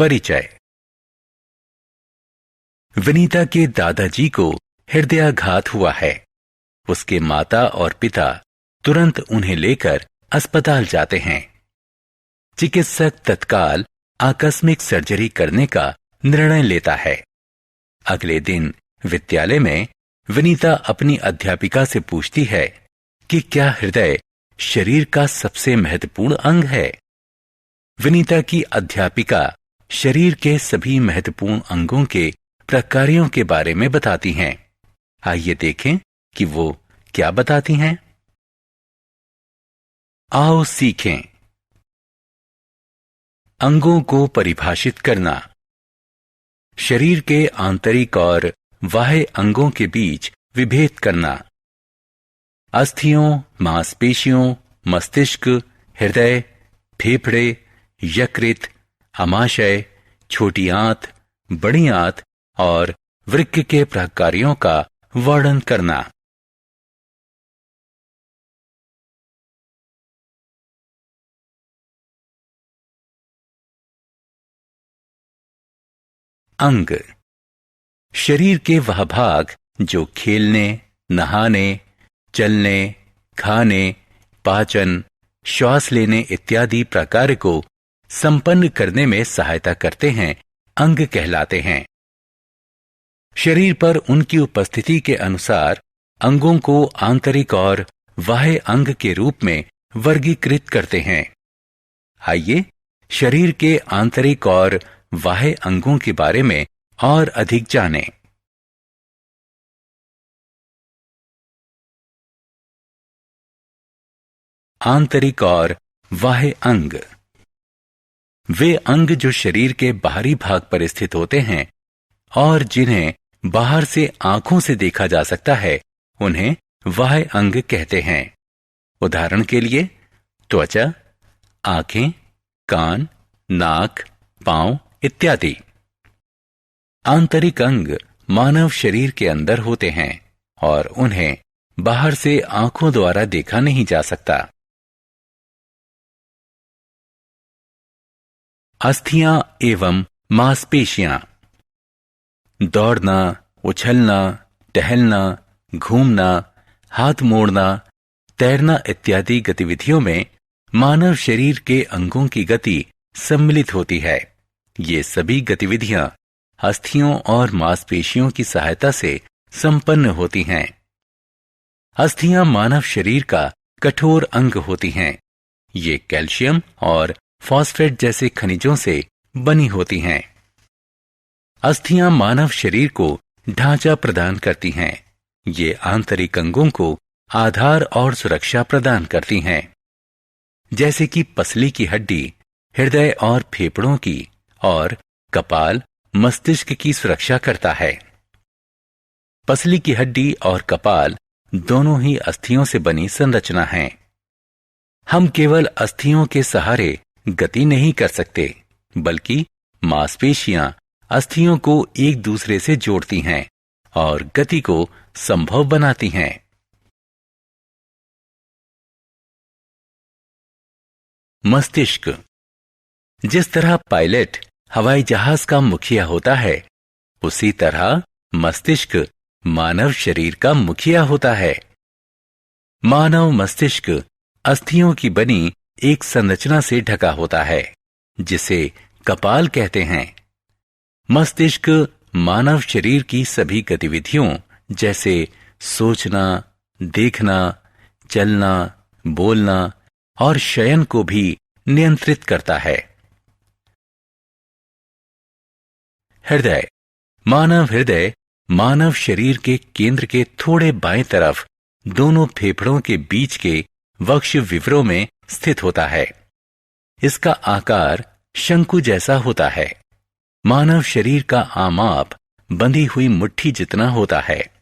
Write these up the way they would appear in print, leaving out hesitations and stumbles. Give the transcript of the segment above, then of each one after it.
परिचय। विनीता के दादाजी को हृदयाघात हुआ है। उसके माता और पिता तुरंत उन्हें लेकर अस्पताल जाते हैं। चिकित्सक तत्काल आकस्मिक सर्जरी करने का निर्णय लेता है। अगले दिन विद्यालय में विनीता अपनी अध्यापिका से पूछती है कि क्या हृदय शरीर का सबसे महत्वपूर्ण अंग है। विनीता की अध्यापिका शरीर के सभी महत्वपूर्ण अंगों के प्रकारों के बारे में बताती हैं। आइए देखें कि वो क्या बताती हैं। आओ सीखें। अंगों को परिभाषित करना। शरीर के आंतरिक और बाह्य अंगों के बीच विभेद करना। अस्थियों, मांसपेशियों, मस्तिष्क, हृदय, फेफड़े, यकृत, आमाशय, छोटी आंत, बड़ी आंत और वृक्क के प्रकारों का वर्णन करना। अंग। शरीर के वह भाग जो खेलने, नहाने, चलने, खाने, पाचन, श्वास लेने इत्यादि प्रकार को संपन्न करने में सहायता करते हैं, अंग कहलाते हैं। शरीर पर उनकी उपस्थिति के अनुसार अंगों को आंतरिक और बाह्य अंग के रूप में वर्गीकृत करते हैं। आइए शरीर के आंतरिक और बाह्य अंगों के बारे में और अधिक जानें। आंतरिक और बाह्य अंग। वे अंग जो शरीर के बाहरी भाग पर स्थित होते हैं और जिन्हें बाहर से आंखों से देखा जा सकता है, उन्हें बाह्य अंग कहते हैं। उदाहरण के लिए त्वचा, आंखें, कान, नाक, पांव इत्यादि। आंतरिक अंग मानव शरीर के अंदर होते हैं और उन्हें बाहर से आंखों द्वारा देखा नहीं जा सकता। अस्थियां एवं मांसपेशियां। दौड़ना, उछलना, टहलना, घूमना, हाथ मोड़ना, तैरना इत्यादि गतिविधियों में मानव शरीर के अंगों की गति सम्मिलित होती है। ये सभी गतिविधियां अस्थियों और मांसपेशियों की सहायता से संपन्न होती हैं। अस्थियां मानव शरीर का कठोर अंग होती हैं। ये कैल्शियम और फॉस्फेट जैसे खनिजों से बनी होती हैं। अस्थियां मानव शरीर को ढांचा प्रदान करती हैं। ये आंतरिक अंगों को आधार और सुरक्षा प्रदान करती हैं, जैसे कि पसली की हड्डी हृदय और फेफड़ों की और कपाल मस्तिष्क की सुरक्षा करता है। पसली की हड्डी और कपाल दोनों ही अस्थियों से बनी संरचना हैं। हम केवल अस्थियों के सहारे गति नहीं कर सकते, बल्कि मांसपेशियां अस्थियों को एक दूसरे से जोड़ती हैं और गति को संभव बनाती हैं। मस्तिष्क। जिस तरह पायलट हवाई जहाज का मुखिया होता है, उसी तरह मस्तिष्क मानव शरीर का मुखिया होता है। मानव मस्तिष्क अस्थियों की बनी एक संरचना से ढका होता है, जिसे कपाल कहते हैं। मस्तिष्क मानव शरीर की सभी गतिविधियों जैसे सोचना, देखना, चलना, बोलना और शयन को भी नियंत्रित करता है। हृदय। मानव हृदय मानव शरीर के केंद्र के थोड़े बाएं तरफ दोनों फेफड़ों के बीच के वक्ष विवरों में स्थित होता है। इसका आकार शंकु जैसा होता है। मानव शरीर का आमाप बंधी हुई मुट्ठी जितना होता है।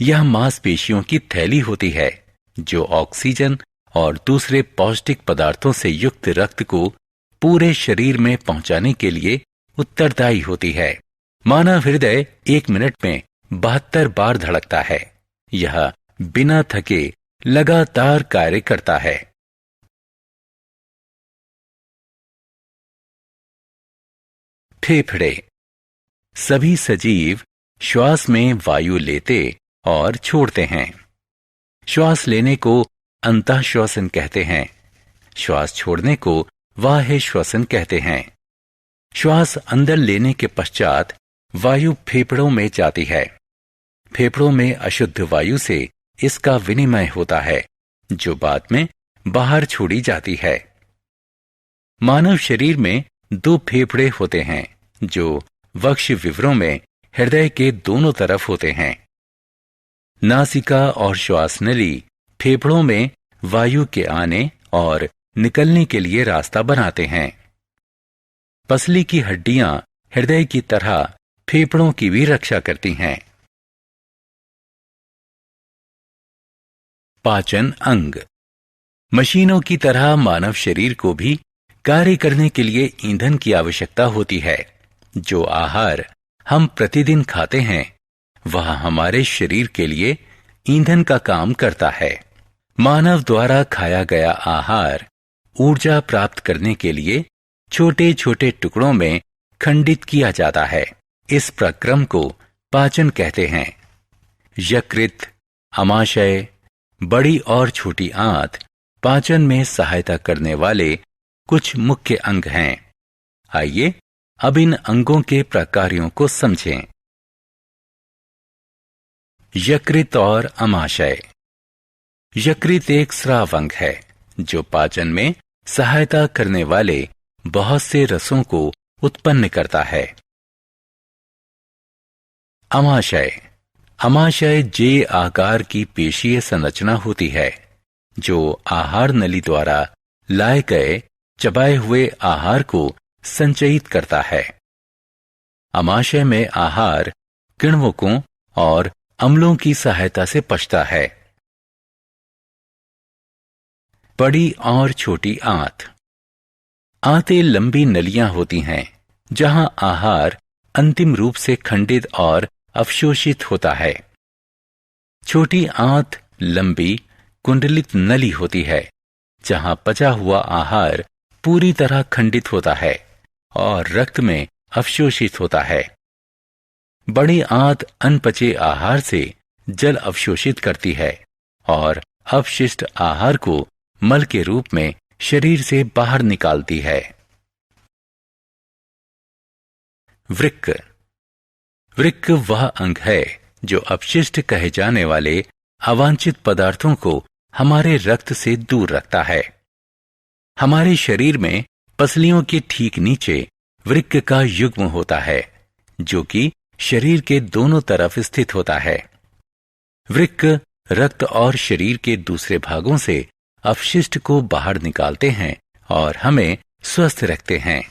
यह मांसपेशियों की थैली होती है, जो ऑक्सीजन और दूसरे पौष्टिक पदार्थों से युक्त रक्त को पूरे शरीर में पहुंचाने के लिए उत्तरदायी होती है। मानव हृदय 1 मिनट में 72 बार धड़कता है। यह बिना थके लगातार कार्य करता है। फेफड़े। सभी सजीव श्वास में वायु लेते और छोड़ते हैं। श्वास लेने को अंतःश्वसन कहते हैं। श्वास छोड़ने को बाह्य श्वसन कहते हैं। श्वास अंदर लेने के पश्चात वायु फेफड़ों में जाती है। फेफड़ों में अशुद्ध वायु से इसका विनिमय होता है, जो बाद में बाहर छोड़ी जाती है। मानव शरीर में 2 फेफड़े होते हैं, जो वक्ष विवरों में हृदय के दोनों तरफ होते हैं। नासिका और श्वास नली फेफड़ों में वायु के आने और निकलने के लिए रास्ता बनाते हैं। पसली की हड्डियां हृदय की तरह फेफड़ों की भी रक्षा करती हैं। पाचन अंग। मशीनों की तरह मानव शरीर को भी कार्य करने के लिए ईंधन की आवश्यकता होती है। जो आहार हम प्रतिदिन खाते हैं वह हमारे शरीर के लिए ईंधन का काम करता है। मानव द्वारा खाया गया आहार ऊर्जा प्राप्त करने के लिए छोटे छोटे टुकड़ों में खंडित किया जाता है। इस प्रक्रम को पाचन कहते हैं। यकृत, आमाशय, बड़ी और छोटी आंत पाचन में सहायता करने वाले कुछ मुख्य अंग हैं। आइए अब इन अंगों के प्रकारों को समझें। यकृत और आमाशय। यकृत एक स्राव अंग है जो पाचन में सहायता करने वाले बहुत से रसों को उत्पन्न करता है। आमाशय। आमाशय जे आकार की पेशीय संरचना होती है जो आहार नली द्वारा लाए गए चबाए हुए आहार को संचयित करता है। आमाशय में आहार किण्वकों और अम्लों की सहायता से पचता है। बड़ी और छोटी आंत। आंतें लंबी नलियां होती हैं जहां आहार अंतिम रूप से खंडित और अवशोषित होता है। छोटी आंत लंबी कुंडलित नली होती है जहां पचा हुआ आहार पूरी तरह खंडित होता है और रक्त में अवशोषित होता है। बड़ी आंत अनपचे आहार से जल अवशोषित करती है और अपशिष्ट आहार को मल के रूप में शरीर से बाहर निकालती है। वृक्क। वृक्क वह अंग है जो अपशिष्ट कहे जाने वाले अवांछित पदार्थों को हमारे रक्त से दूर रखता है। हमारे शरीर में पसलियों के ठीक नीचे वृक्क का युग्म होता है जो कि शरीर के दोनों तरफ स्थित होता है। वृक्क रक्त और शरीर के दूसरे भागों से अपशिष्ट को बाहर निकालते हैं और हमें स्वस्थ रखते हैं।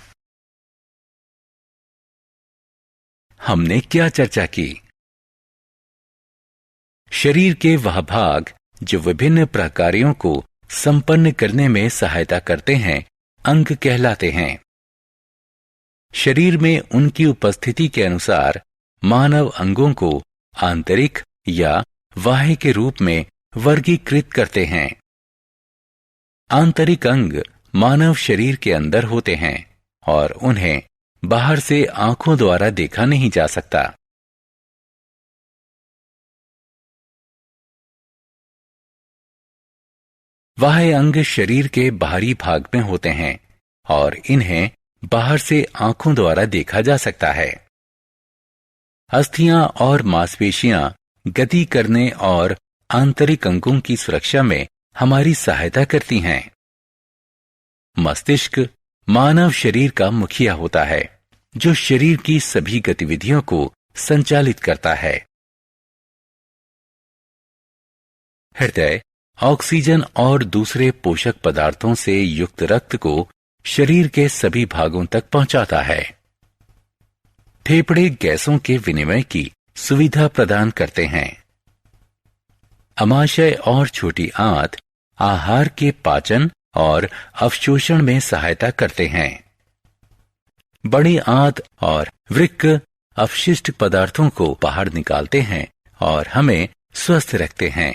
हमने क्या चर्चा की? शरीर के वह भाग जो विभिन्न प्रकारों को संपन्न करने में सहायता करते हैं अंग कहलाते हैं। शरीर में उनकी उपस्थिति के अनुसार मानव अंगों को आंतरिक या बाह्य के रूप में वर्गीकृत करते हैं। आंतरिक अंग मानव शरीर के अंदर होते हैं और उन्हें बाहर से आंखों द्वारा देखा नहीं जा सकता। बाह्य अंग शरीर के बाहरी भाग में होते हैं और इन्हें बाहर से आंखों द्वारा देखा जा सकता है। अस्थियां और मांसपेशियां गति करने और आंतरिक अंगों की सुरक्षा में हमारी सहायता करती हैं। मस्तिष्क मानव शरीर का मुखिया होता है जो शरीर की सभी गतिविधियों को संचालित करता है। हृदय ऑक्सीजन और दूसरे पोषक पदार्थों से युक्त रक्त को शरीर के सभी भागों तक पहुंचाता है। फेफड़े गैसों के विनिमय की सुविधा प्रदान करते हैं। आमाशय और छोटी आंत आहार के पाचन और अवशोषण में सहायता करते हैं। बड़ी आंत और वृक्क अपशिष्ट पदार्थों को बाहर निकालते हैं और हमें स्वस्थ रखते हैं।